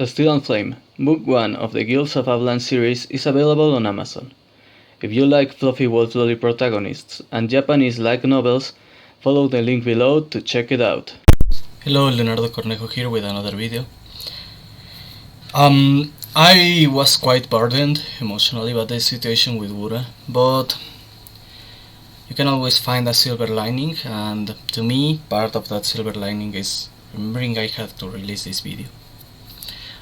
Steel and Flame, Book 1 of the Guilds of Avlaan series is available on Amazon. If you like fluffy world-lolly protagonists and Japanese light novels, follow the link below to check it out. Hello, Leonardo Cornejo here with another video. I was quite burdened emotionally by the situation with Wura, but you can always find a silver lining, and to me, part of that silver lining is remembering I had to release this video.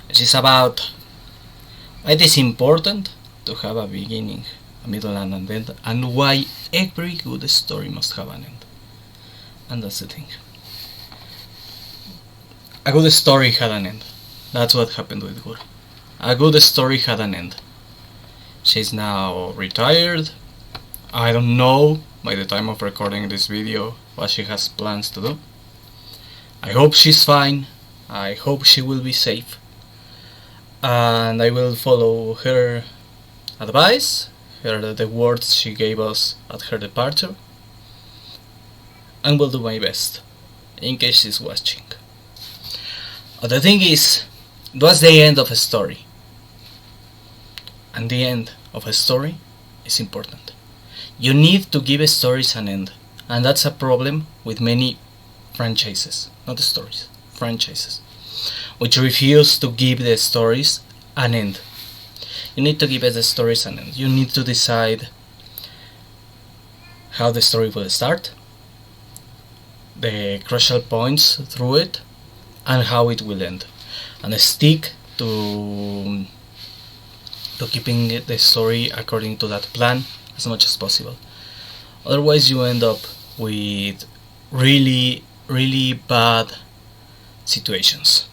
It is about why it is important to have a beginning, a middle and an end, and why every good story must have an end. And that's the thing. A good story had an end. That's what happened with Wura. A good story had an end. She's now retired. I don't know by the time of recording this video what she has plans to do. I hope she's fine. I hope she will be safe. And I will follow her advice, the words she gave us at her departure, and will do my best in case she's watching. The thing is, it was the end of a story, and the end of a story is important. You need to give stories an end, and that's a problem with many franchises, not stories, franchises, which refuse to give the stories an end. You need to give the stories an end. You need to decide how the story will start, the crucial points through it, and how it will end, and stick to keeping the story according to that plan as much as possible. Otherwise you end up with really bad situations.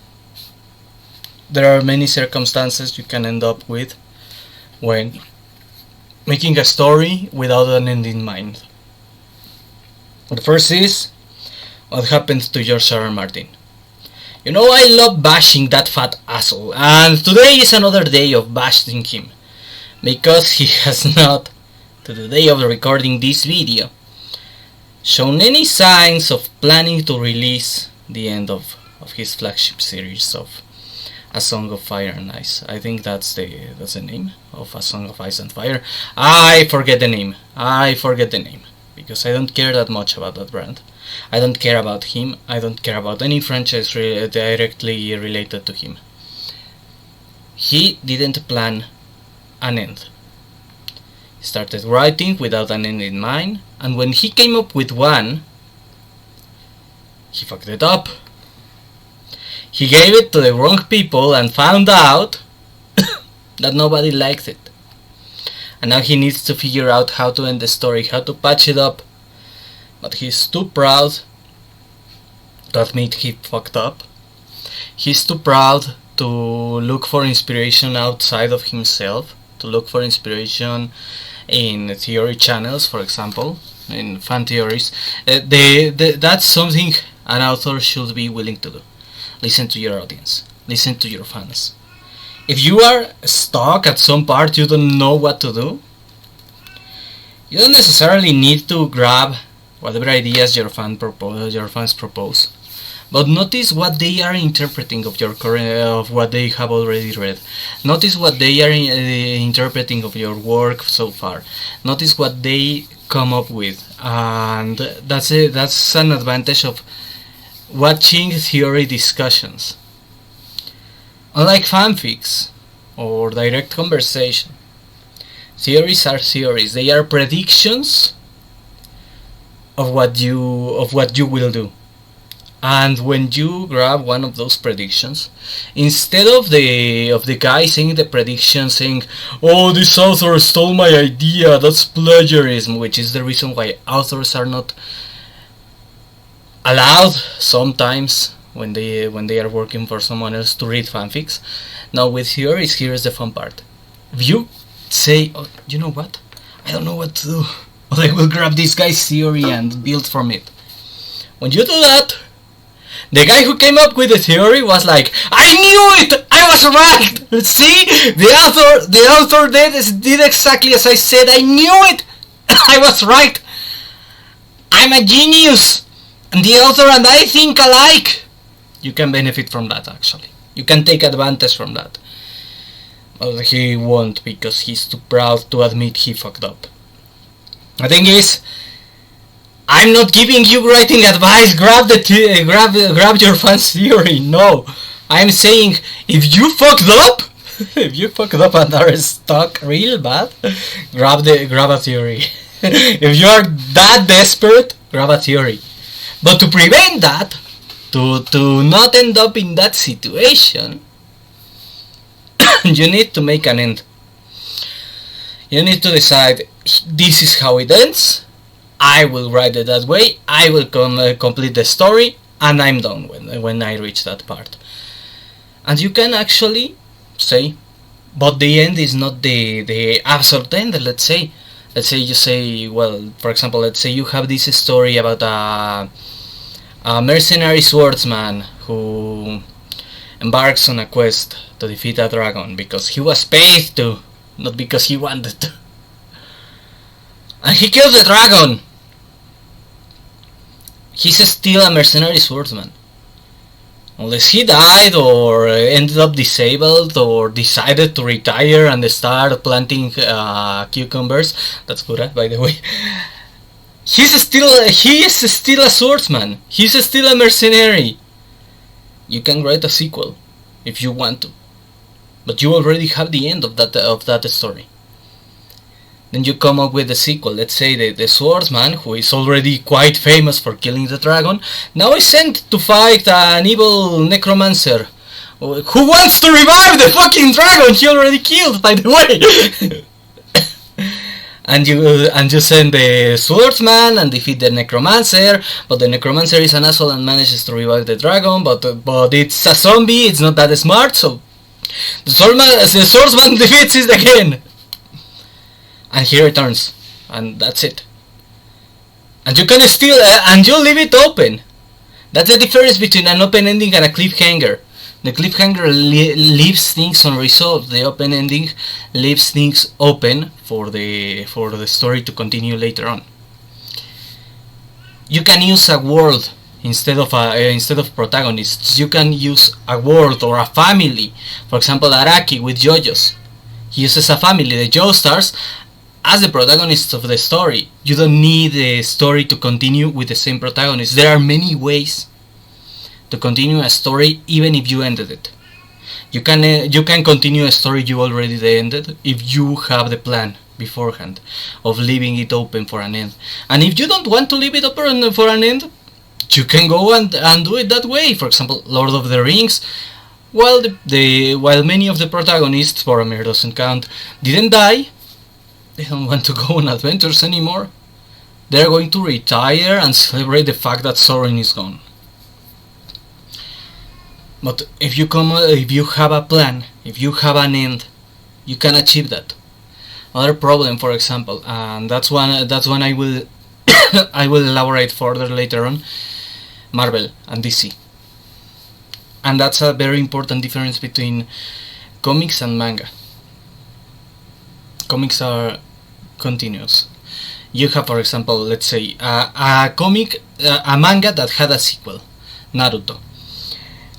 There are many circumstances you can end up with when making a story without an end in mind. The first is what happened to George R. R. Martin. You know, I love bashing that fat asshole, and today is another day of bashing him, because he has not, to the day of recording this video, shown any signs of planning to release the end of his flagship series of A Song of Fire and Ice. I think that's the name of A Song of Ice and Fire. I forget the name, because I don't care that much about that brand. I don't care about him. I don't care about any franchise directly related to him. He didn't plan an end. He started writing without an end in mind, and when he came up with one, he fucked it up. He gave it to the wrong people and found out that nobody liked it. And now he needs to figure out how to end the story, how to patch it up. But he's too proud to admit he fucked up. He's too proud to look for inspiration outside of himself, to look for inspiration in theory channels, for example, in fan theories. That's something an author should be willing to do. Listen to your audience. Listen to your fans. If you are stuck at some part, you don't know what to do, you don't necessarily need to grab whatever ideas your fans propose, but notice what they are interpreting of what they have already read. Notice what they are interpreting of your work so far. Notice what they come up with, and that's an advantage of watching theory discussions. Unlike fanfics or direct conversation, theories are theories. They are predictions of what you will do. And when you grab one of those predictions, instead of the guy saying the prediction saying, "Oh, this author stole my idea, that's plagiarism," which is the reason why authors are not allowed sometimes when they are working for someone else to read fanfics. Now with theories, here's the fun part. If you say, "Oh, you know what? I don't know what to do. I will grab this guy's theory and build from it." When you do that, the guy who came up with the theory was like, "I knew it! I was right! See? The author did exactly as I said. I knew it! I was right! I'm a genius! And the author and I think alike!" You can benefit from that, actually. You can take advantage from that. But he won't, because he's too proud to admit he fucked up. The thing is, I'm not giving you writing advice, grab your fans theory, no. I'm saying, if you fucked up, if you fucked up and are stuck real bad, grab a theory. If you are that desperate, grab a theory. But to prevent that, to not end up in that situation, you need to make an end. You need to decide, this is how it ends, I will write it that way, I will complete the story, and I'm done when I reach that part. And you can actually say, but the end is not the absolute end. Let's say you say, well, for example, let's say you have this story about a mercenary swordsman who embarks on a quest to defeat a dragon because he was paid to, not because he wanted to. And he kills the dragon. He's still a mercenary swordsman. Unless he died or ended up disabled or decided to retire and start planting cucumbers. That's good, by the way. He is still a swordsman. He's still a mercenary. You can write a sequel if you want to, but you already have the end of that story. Then you come up with the sequel. Let's say the swordsman, who is already quite famous for killing the dragon, now is sent to fight an evil necromancer who wants to revive the fucking dragon he already killed, by the way. And you send the swordsman and defeat the necromancer, but the necromancer is an asshole and manages to revive the dragon, but it's a zombie, it's not that smart, so the swordsman defeats it again. And he returns, and that's it. And you can still, and you leave it open. That's the difference between an open ending and a cliffhanger. The cliffhanger leaves things unresolved. The open ending leaves things open for the story to continue later on. You can use a world instead of protagonists. You can use a world or a family. For example, Araki with JoJo's. He uses a family, the Joestars, as the protagonists of the story. You don't need the story to continue with the same protagonist. There are many ways to continue a story even if you ended it. You can continue a story you already ended if you have the plan beforehand of leaving it open for an end. And if you don't want to leave it open for an end, you can go and do it that way. For example, Lord of the Rings, while many of the protagonists, Boromir doesn't count, didn't die, they don't want to go on adventures anymore. They're going to retire and celebrate the fact that Sauron is gone. But if you have a plan, if you have an end, you can achieve that. Another problem, for example, and that's one I will I will elaborate further later on, Marvel and DC. And that's a very important difference between comics and manga. Comics are continuous. You have, for example, let's say a manga that had a sequel, Naruto.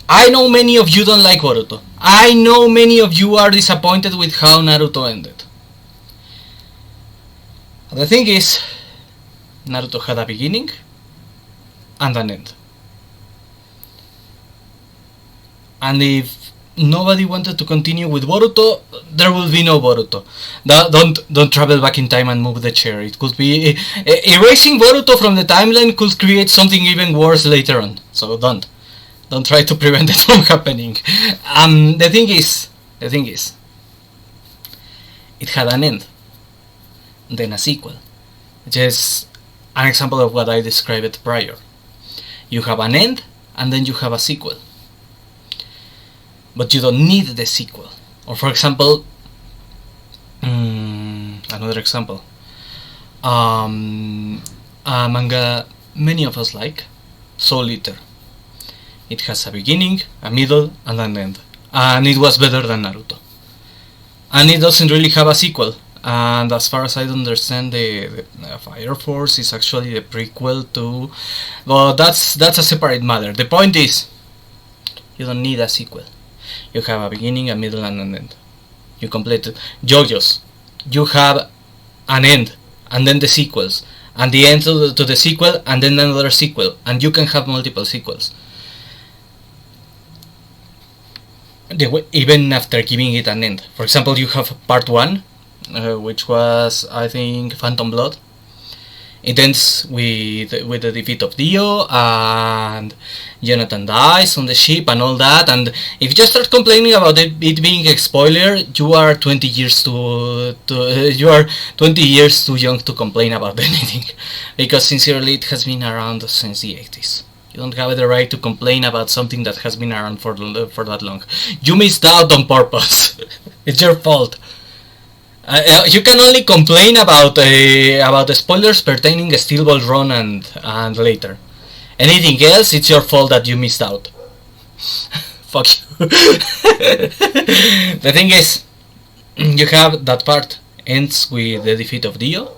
I know many of you don't like Boruto. I know many of you are disappointed with how Naruto ended. The thing is, Naruto had a beginning and an end. And if nobody wanted to continue with Boruto, there will be no Boruto. Don't travel back in time and move the chair. It could be erasing Boruto from the timeline could create something even worse later on. So don't try to prevent it from happening. The thing is, it had an end, then a sequel. Just an example of what I described prior. You have an end, and then you have a sequel. But you don't need the sequel. Or for example, another example, a manga many of us like, Soul Eater. It has a beginning, a middle, and an end. And it was better than Naruto. And it doesn't really have a sequel. And as far as I understand, the Fire Force is actually a prequel to... Well, that's a separate matter. The point is, you don't need a sequel. You have a beginning, a middle, and an end. You complete it. JoJo's, you have an end, and then the sequels, and the end to the sequel, and then another sequel, and you can have multiple sequels. Even after giving it an end. For example, you have part 1, which was, I think, Phantom Blood. It ends with the defeat of Dio, and Jonathan dies on the ship and all that. And if you just start complaining about it being a spoiler, you are 20 years too young to complain about anything, because sincerely, it has been around since the 80s. You don't have the right to complain about something that has been around for that long. You missed out on purpose. It's your fault. You can only complain about the spoilers pertaining to Steel Ball Run and later. Anything else, it's your fault that you missed out. Fuck you. The thing is, you have that part ends with the defeat of Dio,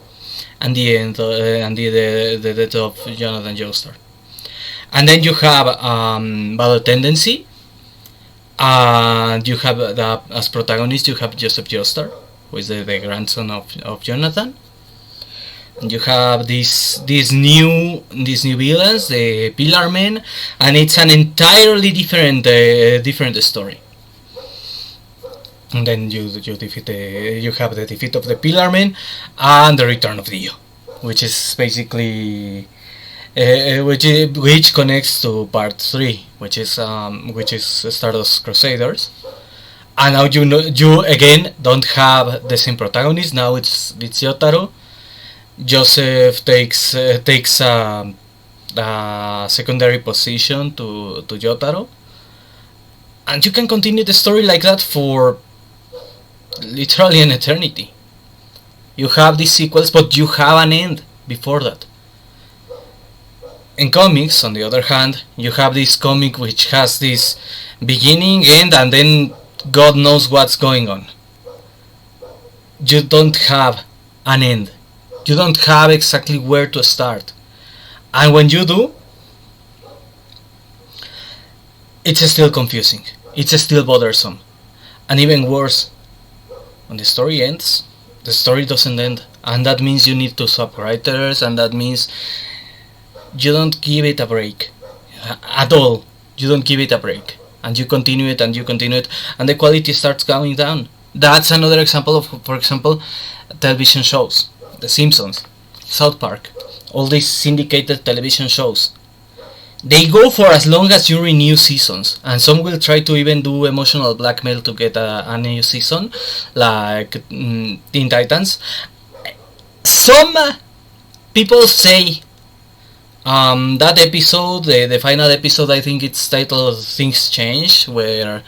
and the end and the death of Jonathan Joestar. And then you have Battle Tendency, and you have as protagonist you have Joseph Joestar, who is the grandson of Jonathan. And you have these new villains, the Pillar Men, and it's an entirely different story. And then you have the defeat of the Pillar Men and the return of Dio, which is basically which connects to part 3, which is Stardust Crusaders. And now you again don't have the same protagonist. Now it's Yotaro. Joseph takes a secondary position to Yotaro, and you can continue the story like that for literally an eternity. You have these sequels, but you have an end before that. In comics, on the other hand, you have this comic which has this beginning, end, and then God knows what's going on. You don't have an end. You don't have exactly where to start. And when you do, it's still confusing. It's still bothersome. And even worse, when the story ends, the story doesn't end. And that means you need to swap writers, and that means you don't give it a break. At all. You don't give it a break. And you continue it, and you continue it, and the quality starts going down. That's another example of, for example, television shows. The Simpsons, South Park, all these syndicated television shows. They go for as long as you renew seasons, and some will try to even do emotional blackmail to get a new season, like Teen Titans. Some people say that episode, the final episode, I think it's titled Things Change, where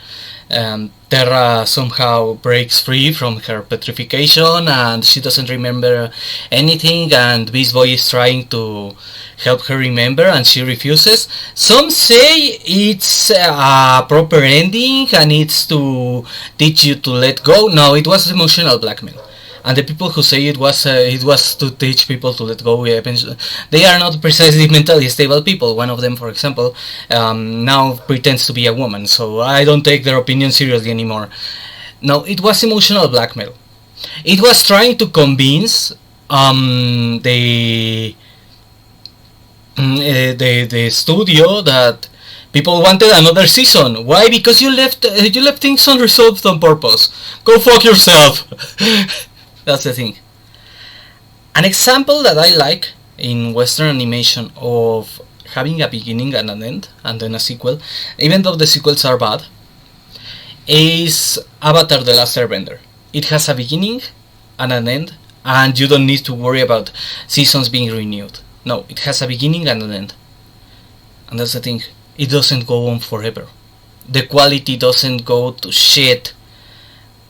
Terra somehow breaks free from her petrification and she doesn't remember anything, and Beast Boy is trying to help her remember and she refuses. Some say it's a proper ending and it's to teach you to let go. No, it was emotional blackmail. And the people who say it was to teach people to let go, they are not precisely mentally stable people. One of them, for example, now pretends to be a woman, so I don't take their opinion seriously anymore. No, it was emotional blackmail. It was trying to convince the studio that people wanted another season. Why? Because you left things unresolved on purpose. Go fuck yourself. That's the thing. An example that I like in Western animation of having a beginning and an end, and then a sequel, even though the sequels are bad, is Avatar: The Last Airbender. It has a beginning and an end, and you don't need to worry about seasons being renewed. No, it has a beginning and an end. And that's the thing. It doesn't go on forever. The quality doesn't go to shit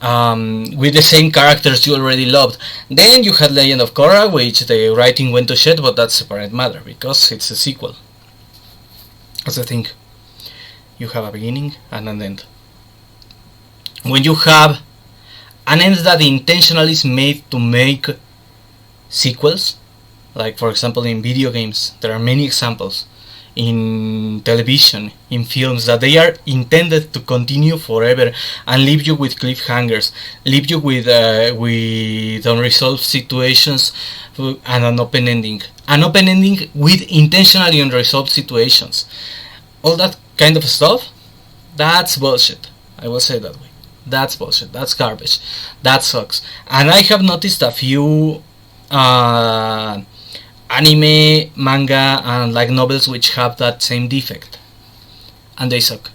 with the same characters you already loved. Then you had Legend of Korra, which the writing went to shit, but that's a separate matter because it's a sequel. That's the thing. You have a beginning and an end. When you have an end that intentionally is made to make sequels, like for example in video games, there are many examples. in television, in films, that they are intended to continue forever and leave you with cliffhangers, leave you with unresolved situations and an open ending with intentionally unresolved situations. All that kind of stuff, that's bullshit. I will say that way. That's bullshit. That's garbage. That sucks. And I have noticed a few anime, manga, and like novels which have that same defect, and they suck.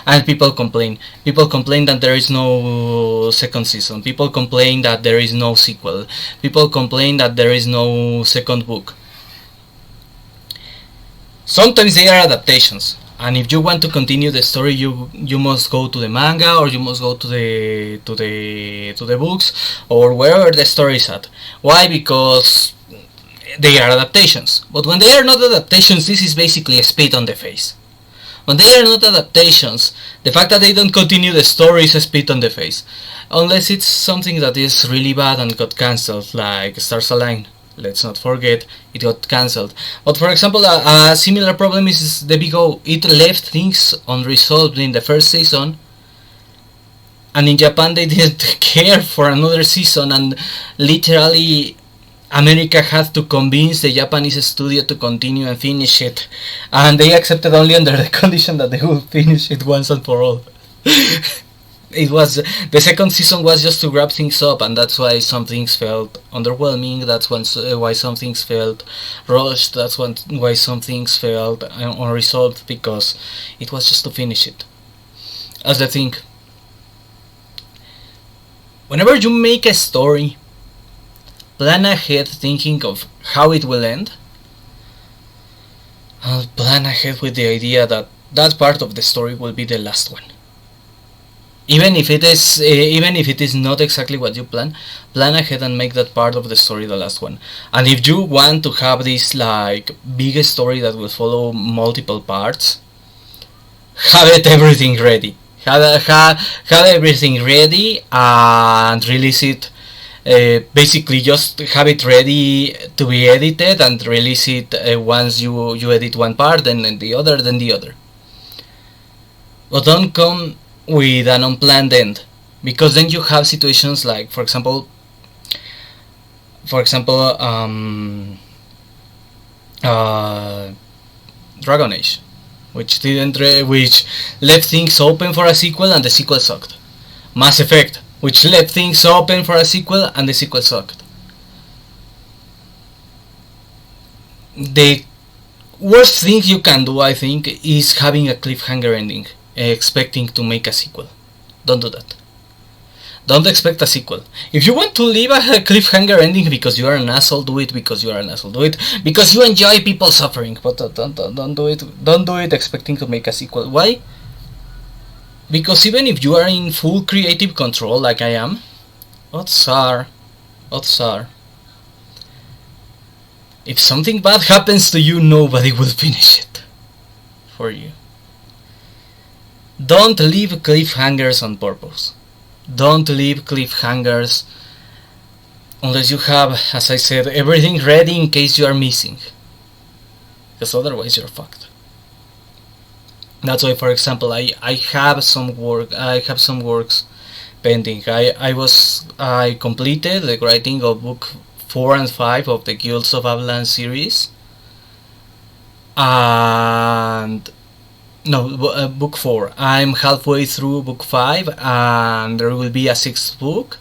And people complain. People complain that there is no second season. People complain that there is no sequel. People complain that there is no second book. Sometimes they are adaptations, and if you want to continue the story, you must go to the manga, or you must go to the books, or wherever the story is at. Why? Because they are adaptations. But when they are not adaptations, this is basically a spit on the face. When they are not adaptations, the fact that they don't continue the story is a spit on the face. Unless it's something that is really bad and got cancelled, like Stars Align. Let's not forget, it got cancelled. But for example, a similar problem is the Big O. It left things unresolved in the first season, and in Japan they didn't care for another season, and literally America had to convince the Japanese studio to continue and finish it, and they accepted only under the condition that they would finish it once and for all. It was the second season was just to wrap things up, and that's why some things felt underwhelming. That's why some things felt rushed. That's why some things felt unresolved, because it was just to finish it. As the thing, whenever you make a story, plan ahead thinking of how it will end. I'll plan ahead with the idea that that part of the story will be the last one. Even if it is not exactly what you plan ahead and make that part of the story the last one. And if you want to have this like big story that will follow multiple parts, have everything ready. Have everything ready and release it. Basically, just have it ready to be edited and release it once you edit one part, then the other. But don't come with an unplanned end, because then you have situations like, for example, Dragon Age, which left things open for a sequel and the sequel sucked. Mass Effect, which left things open for a sequel and the sequel sucked. The worst thing you can do, I think, is having a cliffhanger ending, expecting to make a sequel. Don't do that. Don't expect a sequel. If you want to leave a cliffhanger ending because you are an asshole, do it because you are an asshole. Do it because you enjoy people suffering. But don't do it. Don't do it expecting to make a sequel. Why? Because even if you are in full creative control, like I am, odds are, if something bad happens to you, nobody will finish it for you. Don't leave cliffhangers on purpose. Don't leave cliffhangers unless you have, as I said, everything ready in case you are missing. Because otherwise you're fucked. That's why, for example, I have some works pending. I completed the writing of book 4 and 5 of the Guilds of Avlaan series. And no, book 4. I'm halfway through book 5, and there will be a 6th book.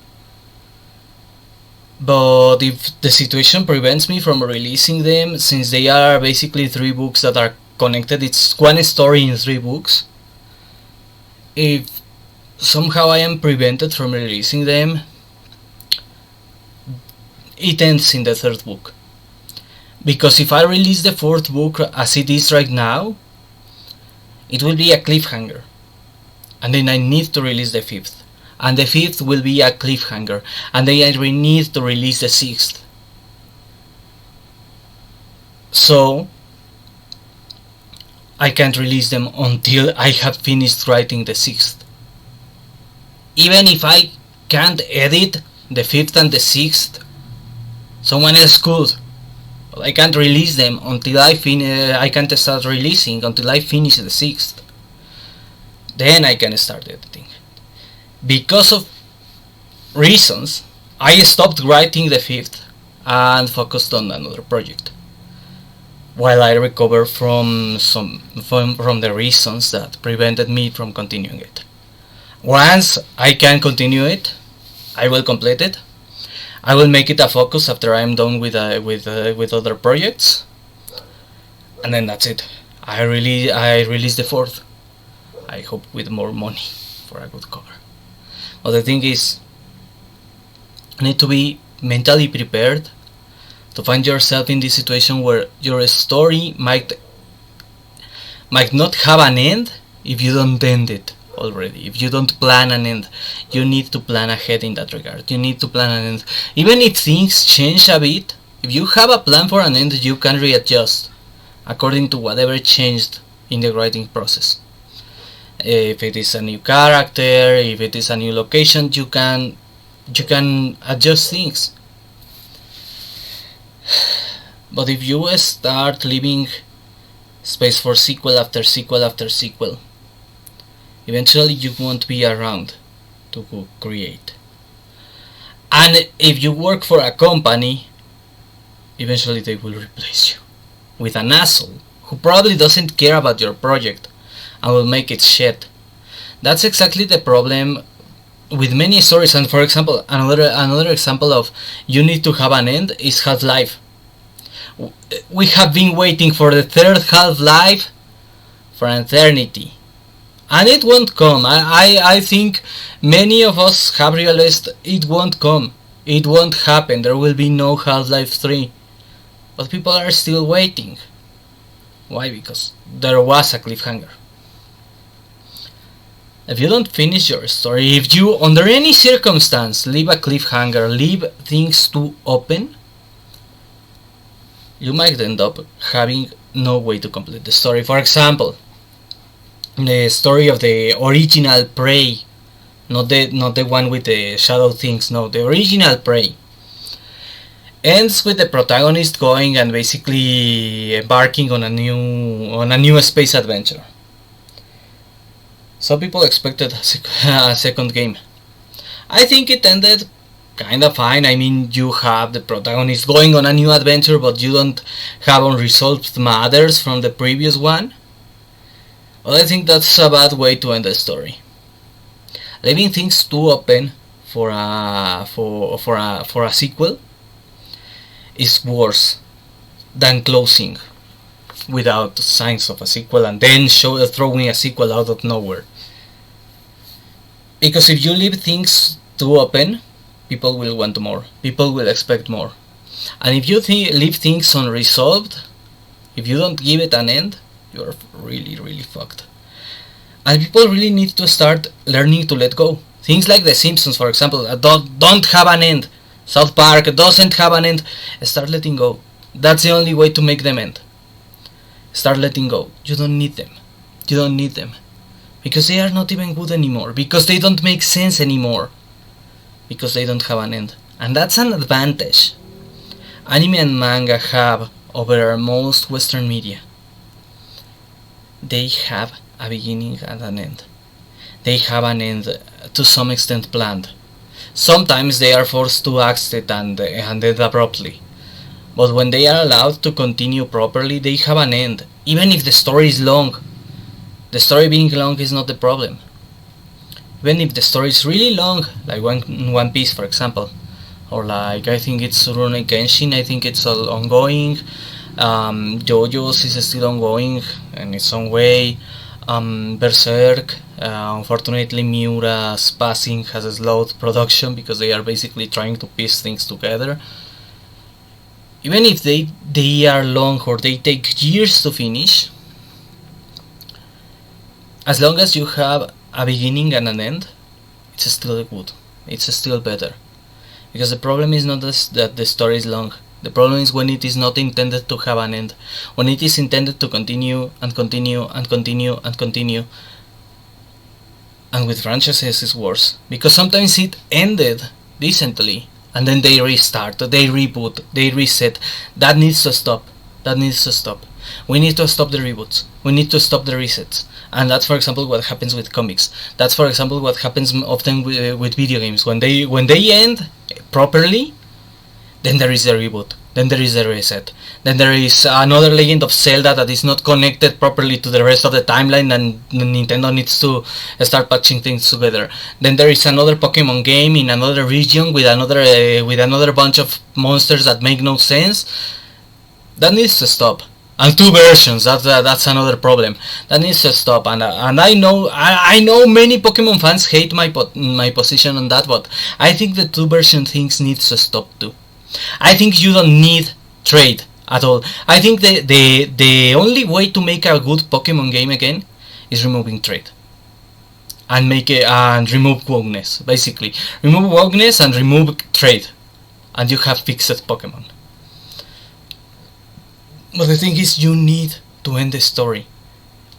But if the situation prevents me from releasing them, since they are basically 3 books that are connected, it's one story in 3 books. If somehow I am prevented from releasing them, it ends in the 3rd book. Because if I release the 4th book as it is right now, it will be a cliffhanger, and then I need to release the 5th, and the 5th will be a cliffhanger, and then I need to release the 6th. So I can't release them until I have finished writing the 6th. Even if I can't edit the 5th and the 6th, someone else could. But I can't release them until I can't start releasing until I finish the 6th. Then I can start editing. Because of reasons, I stopped writing the 5th and focused on another project, while I recover from the reasons that prevented me from continuing it. Once I can continue it, I will complete it. I will make it a focus after I'm done with other projects, and then that's it. I release the 4th. I hope with more money for a good cover. But the thing is, you need to be mentally prepared to find yourself in this situation where your story might not have an end if you don't end it already. If you don't plan an end, you need to plan ahead in that regard. You need to plan an end. Even if things change a bit, if you have a plan for an end, you can readjust according to whatever changed in the writing process. If it is a new character, if it is a new location, you can adjust things. But if you start leaving space for sequel after sequel after sequel, eventually you won't be around to create. And if you work for a company, eventually they will replace you with an asshole who probably doesn't care about your project and will make it shit. That's exactly the problem with many stories. And for example, another example of you need to have an end is Half-Life. We have been waiting for the 3rd Half-Life for an eternity, and it won't come. I think many of us have realized it won't come. It won't happen. There will be no Half-Life 3. But people are still waiting. Why? Because there was a cliffhanger. If you don't finish your story, if you under any circumstance leave a cliffhanger, leave things too open, you might end up having no way to complete the story. For example, the story of the original Prey, not the one with the shadow things, no, the original Prey, ends with the protagonist going and basically embarking on a new space adventure. Some people expected a second game. I think it ended kinda fine. I mean, you have the protagonist going on a new adventure, but you don't have unresolved matters from the previous one. Well, I think that's a bad way to end the story. Leaving things too open for a sequel is worse than closing without signs of a sequel and then throwing a sequel out of nowhere. Because if you leave things too open, people will want more. People will expect more. And if you leave things unresolved, if you don't give it an end, you're really, really fucked. And people really need to start learning to let go. Things like The Simpsons, for example, don't have an end. South Park doesn't have an end. Start letting go. That's the only way to make them end. Start letting go. You don't need them. You don't need them. Because they are not even good anymore. Because they don't make sense anymore. Because they don't have an end. And that's an advantage anime and manga have over most Western media. They have a beginning and an end. They have an end to some extent planned. Sometimes they are forced to exit and end abruptly. But when they are allowed to continue properly, they have an end. Even if the story is long. The story being long is not the problem. Even if the story is really long, like One Piece for example, or like I think it's Rurouni Kenshin, I think it's all ongoing. JoJo's is still ongoing in its own way. Berserk, unfortunately Miura's passing has slowed production because they are basically trying to piece things together. Even if they are long or they take years to finish, as long as you have a beginning and an end, it's still good. It's still better. Because the problem is not that the story is long. The problem is when it is not intended to have an end. When it is intended to continue and continue and continue and continue. And with franchises it's worse. Because sometimes it ended decently and then they restart, they reboot, they reset. That needs to stop. That needs to stop. We need to stop the reboots. We need to stop the resets. And that's, for example, what happens with comics. That's, for example, what happens often with video games. When they end properly, then there is a reboot. Then there is a reset. Then there is another Legend of Zelda that is not connected properly to the rest of the timeline, and Nintendo needs to start patching things together. Then there is another Pokemon game in another region with another bunch of monsters that make no sense. That needs to stop. And 2 versions. That's another problem. That needs to stop. And I know many Pokemon fans hate my position on that, but I think the 2 version things needs to stop too. I think you don't need trade at all. I think the only way to make a good Pokemon game again is removing trade. And remove wokeness, basically. Remove wokeness and remove trade. And you have fixed Pokemon. But the thing is, you need to end the story.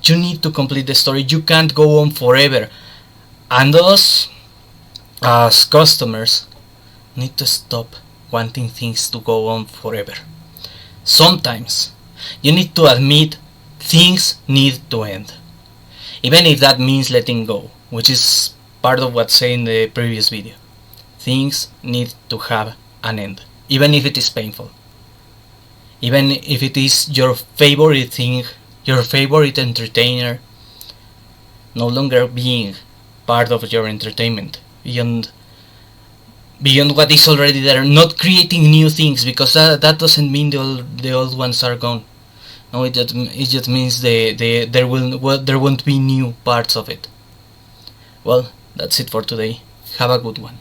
You need to complete the story. You can't go on forever. And us, as customers, need to stop wanting things to go on forever. Sometimes, you need to admit things need to end. Even if that means letting go, which is part of what's said in the previous video. Things need to have an end, even if it is painful. Even if it is your favorite thing, your favorite entertainer, no longer being part of your entertainment, beyond what is already there, not creating new things, because that doesn't mean the old ones are gone. No, it just means there won't be new parts of it. Well, that's it for today. Have a good one.